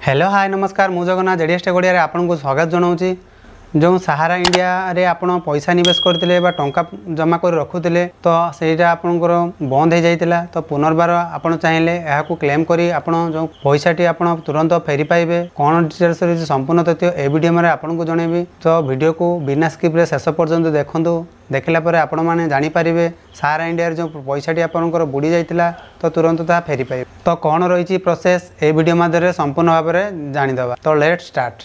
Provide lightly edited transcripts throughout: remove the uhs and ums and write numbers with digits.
Hello hi नमस्कार मु Jagannath JDS take Odia रे आपन को स्वागत जनाऊँ। जो सहारा इंडिया रे आपण पैसा निवेश करते टंका जमा कर रखुले तो सहीटा आपंकर बंद हो जाता तो पुनर्बार आप चाहिए यह क्लेम करी आपण जो पैसाटी आप तुरंत फेरी पाइबे। कौन डिटेल्स रही संपूर्ण तथ्य ए वीडियो में आपको जनइबी तो वीडियो को बिना स्किप रे शेष पर्यंत देखूँ। देखला पर आपण मैंने जानीपारे सहारा इंडिया जो पैसाटी आपंकर बुड़ी जाता तो तुरंत ता फेरी पाइबे। तो कौन रही प्रोसेस ए वीडियो मध्य संपूर्ण भाव में जानीदे। तो लेट स्टार्ट।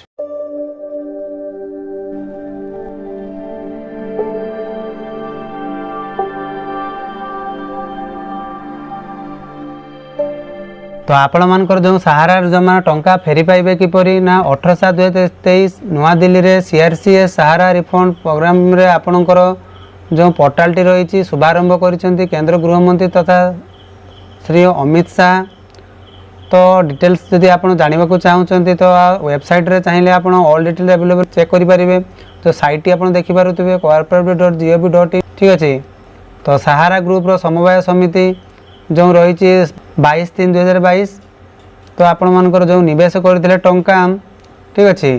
तो आपण मानकर जो सहारा जमा टंका फेरी पाइबे किपरि ना 18/7/2023 नुआ दिल्ली रे सीआरसीएस सहारा रिफंड प्रोग्राम रे आपणकर जो पोर्टालटी रही शुभारंभ करिसेंती केंद्र गृहमंत्री तथा श्री अमित शाह। तो डिटेल्स जदि आपण जानिबा को चाहउचंती तो वेबसाइट रे चाहिए आपण ऑल डिटेल अवेलेबल चेक करि परिबे। तो साइट आपण देखि पारुतबे corporate.gov.in ठीक अछि। तो सहारा ग्रुप रो समवाय समिति जो रही 22/3/2022 तो आपण मानकर जो निवेश करथिले टंका ठीक अच्छे।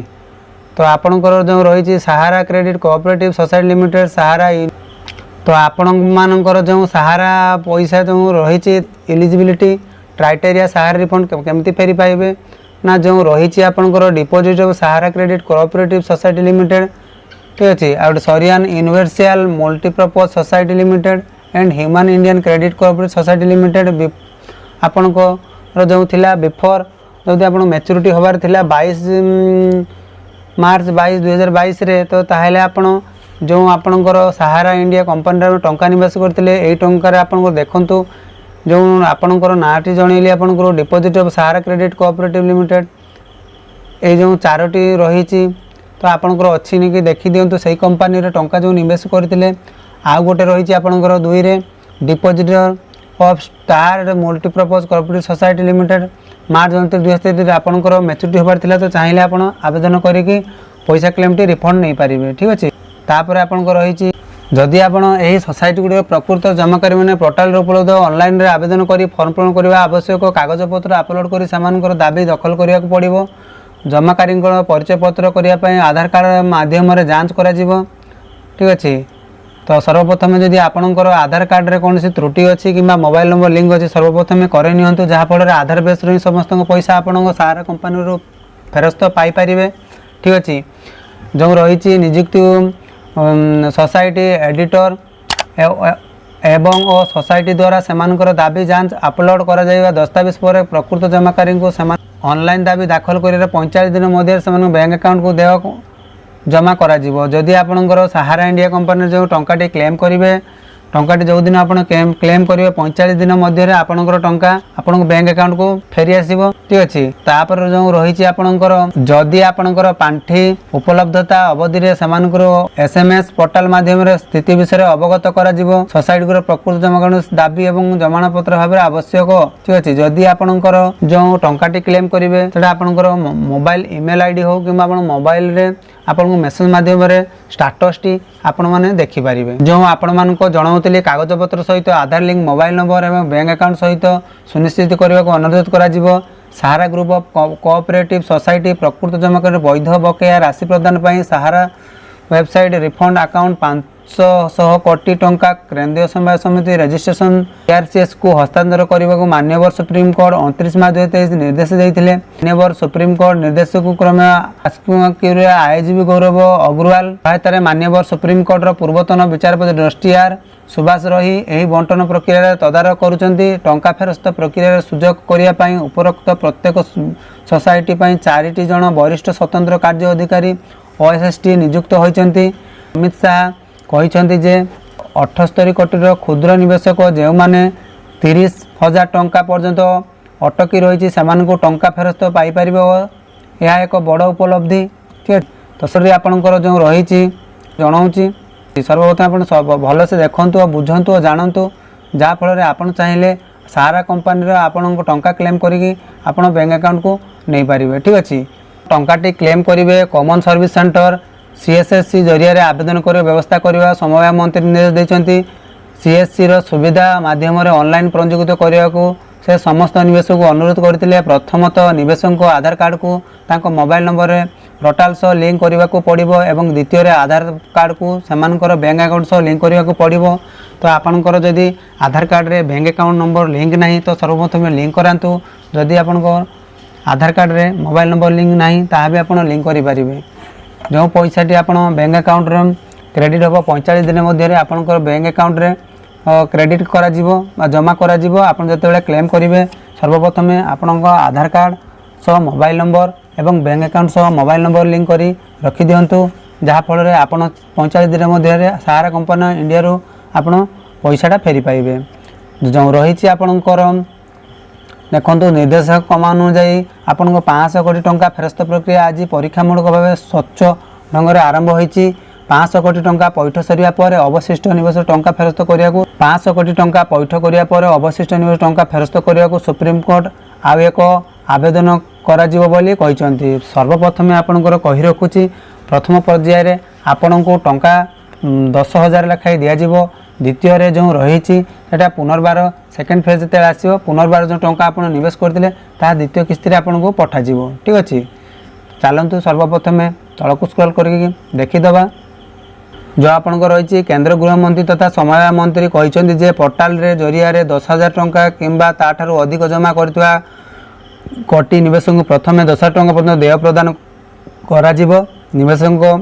तो आपणकर जो रही सहारा क्रेडिट कोऑपरेटिव सोसाइटी लिमिटेड सहारा तो आपण मानकर जो सहारा पैसा जो रही एलिजिबिलिटी क्राइटेरिया सहारा रिफंड केमती फेरी पाइबे ना जो रही आपणकर deposit of Sahara credit cooperative society limited ठीक अच्छे। आउट सरियान universal multipurpose society limited and ह्यूमन Indian credit cooperative society limited आपणकर जो थिला बिफोर जदि आप मैच्योरिटी होबार थिला 22 मार्च 2022 रे तो ताहले आपण जो आपणकर सहारा इंडिया कंपनी टंका निवेश करथिले एई टंका आपनको देखंतु जो आपणकर नाटी जणैली आपणकर deposit of Sahara credit cooperative limited ए जो चारोटी रही तो आपणकर अच्छी नहीं कि देखि दियंतु सही कंपनी रे टंका जो निवेश करथिले। आ गोटे रही आपणकर 2 रे depositor of star multipurpose cooperative society limited March 29/2023 आपणकर मैच्योरिटी होबार थिला तो चाहिए आपण आवेदन करिकि पैसा क्लेमटी रिफंड नहीं पारिबे ठीक अछि। तापर आपणकर रही जदि आपण एही सोसाइटी गुडी प्रकृत जमाकारी माने पोर्टल उपलब्ध ऑनलाइन रे आवेदन करी फॉर्म पूर्ण करबा आवश्यक कागजपत्र अपलोड करी सामानकर दाबी दखल करिया को पड़िबो। जमाकारी परिचय पत्र करिया पय आधार कार्ड माध्यम रे जांच करा जिवो ठीक अछि। तो सर्वप्रथम जदि आपणकर आधार कार्ड रे कौन त्रुटि अच्छी कि मोबाइल नंबर लिंक अच्छी सर्वप्रथम करे नियंतु जहाँफल आधार बेस रही समस्त पैसा आपण सहारा कंपनी फेरस्त पाइपर ठीक अच्छे। जो रही निजुक्ति सोसाइटी एडिटर एवं और सोसाइटी द्वारा सेमानकर दाबी जांच अपलोड करा जाइबा दस्तावेज पर प्रकृत जमाकारी को ऑनलाइन दाबी दाखल कर 45 दिन मध्य बैंक अकाउंट को देवा जमा करा जीवो। जदि आपणकर सहारा इंडिया कंपनी जो टंकाटी क्लेम करेंगे टंकाटी जो दिन आप क्लेम करेंगे 45 दिन मध्य आपणकर टंका आपण बैंक अकाउंट को फेरी आसीबो ठीक अच्छे। तापर जो रही आपणकर जदि आपणकर पांठी उपलब्धता अवधि रे सेमानकर एसएमएस पोर्टल माध्यम रे स्थिति विषय अवगत करा जीवो। सोसाइटी को प्रकृत जमाकरण दाबी एवं जमानपत्र भाव आवश्यक ठीक अच्छे। जदि आपणकर जो टंकाटी क्लेम करेंगे सेटा आपणकर मोबाइल ईमेल आईडी हो कि मोबाइल रे आपन मेसेज माध्यम रे स्टेटस टी आपण माने देखि पारिबे। जो आपण मान को जणाउतले कागजपत्र सहित आधार लिंक मोबाइल नंबर एवं बैंक अकाउंट सहित सुनिश्चित करबा को अनुरोध करा जिवो। सहारा ग्रुप ऑफ कोऑपरेटिव सोसाइटी प्रकृत जमाकर वैध बकेया राशि प्रदान पई सहारा वेबसाइट रिफंड अकाउंट 500 कोटी टंका केंद्रीय समवाय समिति रजिस्ट्रेशन सीआरसीएस को हस्तांतर करने को माननीय सुप्रीम कोर्ट 29 मार्च 2023 निर्देश देते। माननीय सुप्रीम कोर्ट निर्देश को क्रमे आईजीबी गौरव अग्रवाल सहायतार माननीय सुप्रीम कोर्टर पूर्वतन विचारपति जस्टिस आर सुभाष रही यही बंटन प्रक्रिया तदारख करुँच। टंका फेरस्त प्रक्रिया सुजोग करने उपरोक्त प्रत्येक सोसाइटी 4 जन वरिष्ठ स्वतंत्र कार्य अधिकारी ओएसएसटी नियुक्त होती। अमित शाह कहते जे 78 कोटी क्षुद्र निवेशक जो मैंने 30,000 टंका पर्यंत अटकी रही टंका फेरस्त पाइपर यह एक बड़ उपलब्धि ठीक है। तो सर आपणकर जो रही जनाऊँ सर्वप्रथम आप भल से देखु और बुझु और जानतु जहाँफल आप चाहिए सहारा कंपनी आपण टंका क्लेम करी बैंक अकाउंट को नहीं पारे ठीक अच्छे। टंकाटी क्लेम करेंगे कॉमन सर्विस सेंटर सीएसएससी जरिया आवेदन कर व्यवस्था करने समवाय मंत्री निर्देश देते। सीएससी रो सुविधा माध्यम ऑनलाइन पंजीकृत करने को से समस्त निवेशक को अनुरोध करते प्रथमतः निवेशक आधार कार्ड को तांको मोबाइल नंबर रे पोर्टाल सह लिंक करने को पड़ो और द्वितीय आधार कार्ड को सेमानकर बैंक अकाउंट सह लिंक करने को पड़ो। तो आपणकर जदि आधार कार्ड रे बैंक अकाउंट नंबर लिंक नहीं तो सर्वप्रथम लिंक करातु। जदि आपणकर आधार कार्ड रे मोबाइल नंबर लिंक नहीं ता भी आप लिंक करेंगे। जो पैसाटी आप बैंक अकाउंट रे क्रेडिट हम 45 दिन मध्य आपणकर बैंक अकाउंट रे क्रेडिट करा जमा करा आप जो क्लेम करेंगे सर्वप्रथम आपण आधार कार्ड सह मोबाइल नंबर एवं बैंक अकाउंट सह मोबाइल नंबर लिंक करी रखी दिंतु जहाँफल आप 45 दिन मध्य सहारा कंपनी इंडिया रू आपण पैसाटा फेरी पाइबे। जो रही आपणकर देखो निर्देशक कम अनुजाई आपण 500 कोटी टंका फेरस्त प्रक्रिया आज परीक्षामूलक भाव स्वच्छ ढंग से आरंभ होती। 500 कोटी टंका पैठ सरिया पर अवशिष्ट निवेश टंका फेरस्त करिया 500 कोटी टंका पैठ करिया पर अवशिष्ट निवेश टंका फेरस्त करिया सुप्रीम कोर्ट आउ एक आवेदन कराजिवो बोली कहिसंती। सर्वप्रथम आपणकर कहि रखुची प्रथम पर्याय रे आपण को टंका 10,000 लेखाई दिया जिवो। द्वितीय रे जो रही सेटा पुनर्बार सेकेंड फेज जेते आसीबो पुनर्बार जो टंका आपण निवेश करथिले ता द्वितीय किस्ती रे आपण को पठा जिवो। ठीक अछि चलंतु सर्वप्रथम तळकु स्क्रॉल करके देखिदबा। जो आपणकर रही केंद्र गृहमंत्री तथा समय मंत्री कहते जे पोर्टाल रे जरिया रे 10,000 टंका किंबा ताठारु अधिक जमा करथिबा कोटी निवेशक को प्रथम 10,000 टंका पर्यंत देय प्रदान करा जिवो। निवेशक को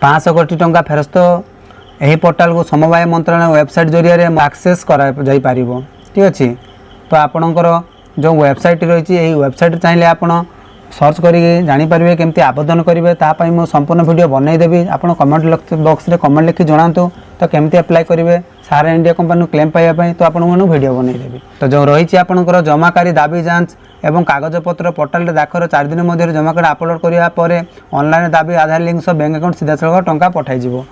500 कोटी टंका फेरस्त यही पोर्टाल को समवाय मंत्रालय वेबसाइट जरिया रे एक्सेस करा जाई पारिबो। ठीक अछि तो आपणकर जो वेबसाइट रही यही वेबसाइट चाहिए आपण सर्च करिके जानि पारिबे केमती आवेदन करेंगे तापाई मु संपूर्ण वीडियो बनईदेवी। आप कमेंट बॉक्स रे कमेंट लिखि जणातु तो केमती अप्लाई करेंगे सहारा इंडिया कंपनी क्लेम पाइबा तो आपण वीडियो बनईदेवी। तो जो रही आपणकर जमाकारी दाबी जांच एवं कागजपत्र पोर्टाल रे दाखर 4 दिन मध्य जमा कार्ड अपलोड करिया परे ऑनलाइन दाबी आधार लिंक सह बैंक अकाउंट सीधा सलख टंका पठाई जिवो।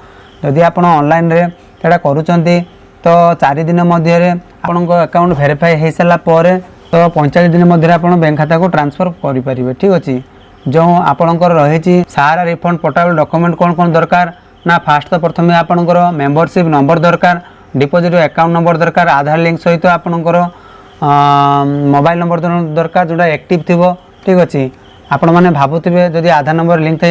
जदि आपण ऑनलाइन रे सेटा करूचंती तो 4 दिन मध्य आपणको अकाउंट वेरीफाई हो सारा पर तो 45 दिन मध्य आप बैंक खाता को ट्रांसफर करेंगे। ठीक अच्छे जो आपणकर रही सहारा रिफंड पोर्टाल डॉक्यूमेंट कौन कौन दरकार ना फास्ट तो प्रथम आपणकर मेंबरशिप नंबर दरकार डिपोजिट अकाउंट नंबर दरकार आधार लिंक सहित आपणकर मोबाइल नंबर दरकार जोटा एक्टिव थी। ठीक अच्छे आपण मैंने भावुवे जदि आधार नंबर लिंक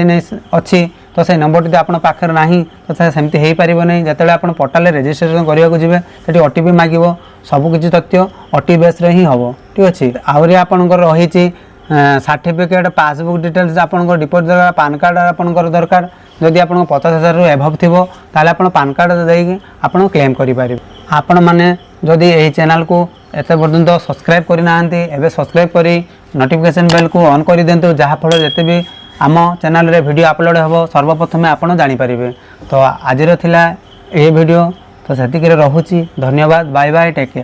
अच्छी तो से नंबर टी आप पाखे ना तो सेमती हो पार नहीं। जिते आप पोर्टाल रेजिस्ट्रेशन करने को जी से ओटीपी मांगो सबकि तथ्य ओटीपी बेस ही हम। ठीक अच्छे आहरी आपणकर रही सर्टिफिकेट पासबुक डिटेल्स आपंकर डिपोजिट दरकार पान कार्ड आपंकर दरकार जदि आप 50,000 रु एभव थी ताले आप पान कार्ड देकी आप क्लेम करेंगे। आपण मैंने जदि यही चैनल को एत पर्यंत सब्सक्राइब करना एवं सब्सक्राइब करी नोटिफिकेशन बेल को ऑन कर दिंतु जहाँफल जिते भी आम चैनल रे वीडियो अपलोड हो सर्वप्रथम आपड़ जानीपारे। तो आज थिला ये वीडियो तो सेतिक रहुची धन्यवाद बाय बाय टेक केयर।